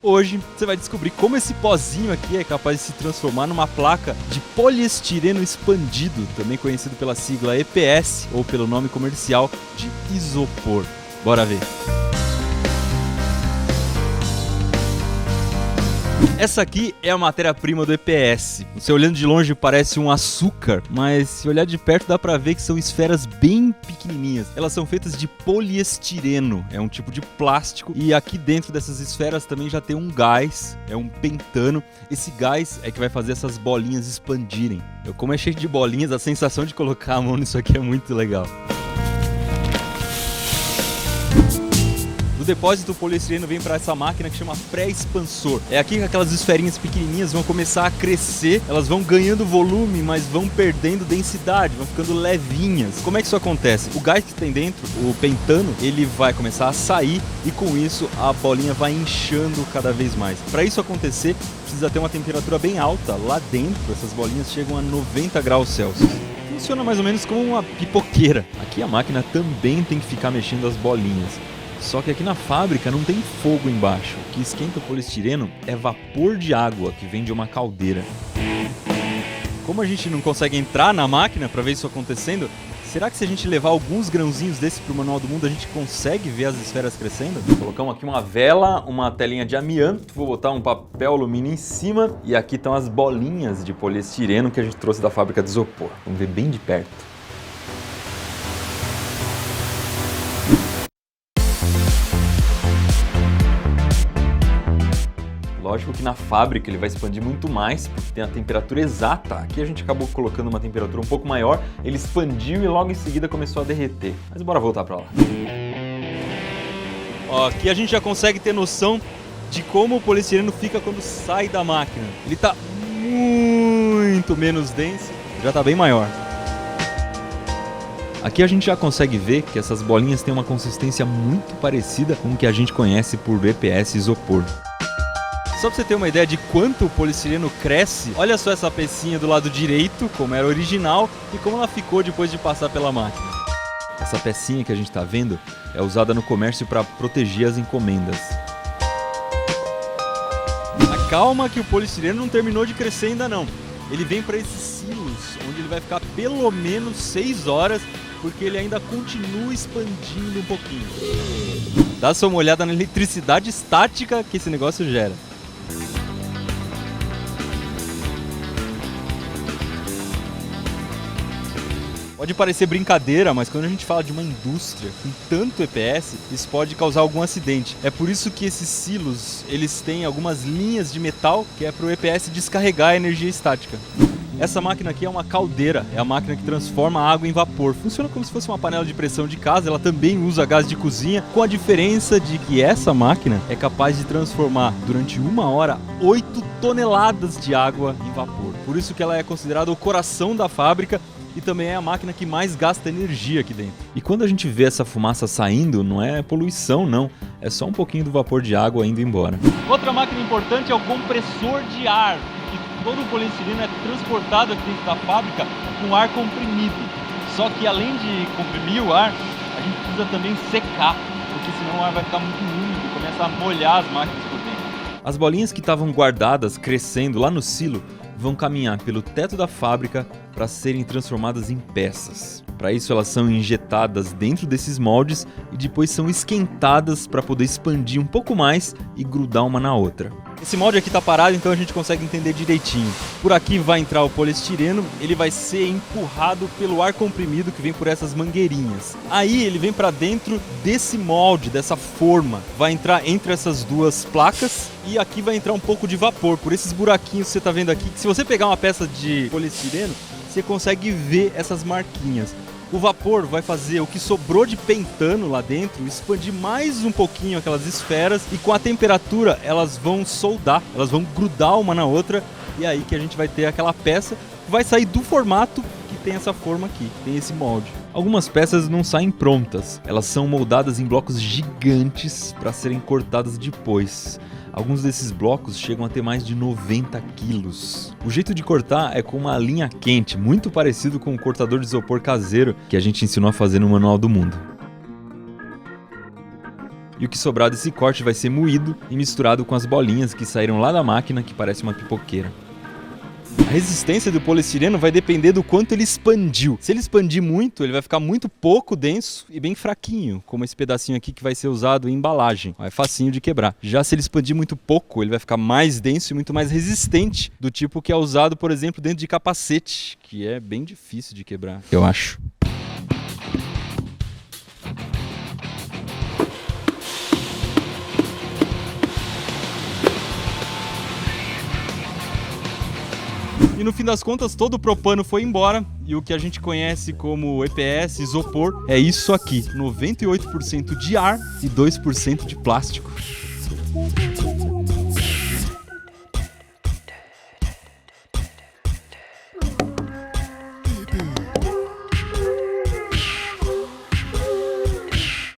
Hoje você vai descobrir como esse pozinho aqui é capaz de se transformar numa placa de poliestireno expandido, também conhecido pela sigla EPS ou pelo nome comercial de isopor. Bora ver! Essa aqui é a matéria-prima do EPS. Você olhando de longe parece um açúcar, mas se olhar de perto dá pra ver que são esferas bem pequenininhas. Elas são feitas de poliestireno, é um tipo de plástico, e aqui dentro dessas esferas também já tem um gás, é um pentano. Esse gás é que vai fazer essas bolinhas expandirem. Como é cheio de bolinhas, a sensação de colocar a mão nisso aqui é muito legal. O depósito do poliestireno vem para essa máquina que chama pré-expansor. É aqui que aquelas esferinhas pequenininhas vão começar a crescer, elas vão ganhando volume, mas vão perdendo densidade, vão ficando levinhas. Como é que isso acontece? O gás que tem dentro, o pentano, ele vai começar a sair e com isso a bolinha vai inchando cada vez mais. Para isso acontecer, precisa ter uma temperatura bem alta. Lá dentro, essas bolinhas chegam a 90 graus Celsius. Funciona mais ou menos como uma pipoqueira. Aqui a máquina também tem que ficar mexendo as bolinhas. Só que aqui na fábrica não tem fogo embaixo. O que esquenta o poliestireno é vapor de água que vem de uma caldeira. Como a gente não consegue entrar na máquina para ver isso acontecendo, será que se a gente levar alguns grãozinhos desse pro Manual do Mundo a gente consegue ver as esferas crescendo? Colocamos aqui uma vela, uma telinha de amianto, vou botar um papel alumínio em cima e aqui estão as bolinhas de poliestireno que a gente trouxe da fábrica de isopor. Vamos ver bem de perto. Lógico que na fábrica ele vai expandir muito mais, porque tem a temperatura exata. Aqui a gente acabou colocando uma temperatura um pouco maior, ele expandiu e logo em seguida começou a derreter. Mas bora voltar para lá. Ó, aqui a gente já consegue ter noção de como o poliestireno fica quando sai da máquina. Ele está muito menos denso, já está bem maior. Aqui a gente já consegue ver que essas bolinhas têm uma consistência muito parecida com o que a gente conhece por EPS isopor. Só pra você ter uma ideia de quanto o poliestireno cresce, olha só essa pecinha do lado direito, como era original, e como ela ficou depois de passar pela máquina. Essa pecinha que a gente está vendo é usada no comércio para proteger as encomendas. Calma que o poliestireno não terminou de crescer ainda não. Ele vem para esses silos, onde ele vai ficar pelo menos 6 horas, porque ele ainda continua expandindo um pouquinho. Dá só uma olhada na eletricidade estática que esse negócio gera. Pode parecer brincadeira, mas quando a gente fala de uma indústria com tanto EPS, isso pode causar algum acidente. É por isso que esses silos, eles têm algumas linhas de metal que é para o EPS descarregar a energia estática. Essa máquina aqui é uma caldeira, é a máquina que transforma a água em vapor. Funciona como se fosse uma panela de pressão de casa, ela também usa gás de cozinha, com a diferença de que essa máquina é capaz de transformar, durante 1 hora, 8 toneladas de água em vapor. Por isso que ela é considerada o coração da fábrica, e também é a máquina que mais gasta energia aqui dentro. E quando a gente vê essa fumaça saindo, não é poluição não, é só um pouquinho do vapor de água indo embora. Outra máquina importante é o compressor de ar, que todo o poliestireno é transportado aqui dentro da fábrica com ar comprimido. Só que além de comprimir o ar, a gente precisa também secar, porque senão o ar vai ficar muito úmido e começa a molhar as máquinas por dentro. As bolinhas que estavam guardadas, crescendo lá no silo, vão caminhar pelo teto da fábrica para serem transformadas em peças. Para isso elas são injetadas dentro desses moldes e depois são esquentadas para poder expandir um pouco mais e grudar uma na outra. Esse molde aqui está parado, então a gente consegue entender direitinho. Por aqui vai entrar o poliestireno, ele vai ser empurrado pelo ar comprimido que vem por essas mangueirinhas. Aí ele vem para dentro desse molde, dessa forma. Vai entrar entre essas duas placas e aqui vai entrar um pouco de vapor, por esses buraquinhos que você está vendo aqui. Se você pegar uma peça de poliestireno, você consegue ver essas marquinhas. O vapor vai fazer o que sobrou de pentano lá dentro expandir mais um pouquinho aquelas esferas e com a temperatura elas vão soldar, elas vão grudar uma na outra e aí que a gente vai ter aquela peça que vai sair do formato que tem essa forma aqui, tem esse molde. Algumas peças não saem prontas, elas são moldadas em blocos gigantes para serem cortadas depois. Alguns desses blocos chegam a ter mais de 90 quilos. O jeito de cortar é com uma linha quente, muito parecido com o cortador de isopor caseiro que a gente ensinou a fazer no Manual do Mundo. E e o que sobrar desse corte vai ser moído e misturado com as bolinhas que saíram lá da máquina, que parece uma pipoqueira. A resistência do poliestireno vai depender do quanto ele expandiu. Se ele expandir muito, ele vai ficar muito pouco denso e bem fraquinho, como esse pedacinho aqui que vai ser usado em embalagem. É facinho de quebrar. Já se ele expandir muito pouco, ele vai ficar mais denso e muito mais resistente, do tipo que é usado, por exemplo, dentro de capacete, que é bem difícil de quebrar, eu acho. E no fim das contas, todo o propano foi embora e o que a gente conhece como EPS, isopor, é isso aqui: 98% de ar e 2% de plástico.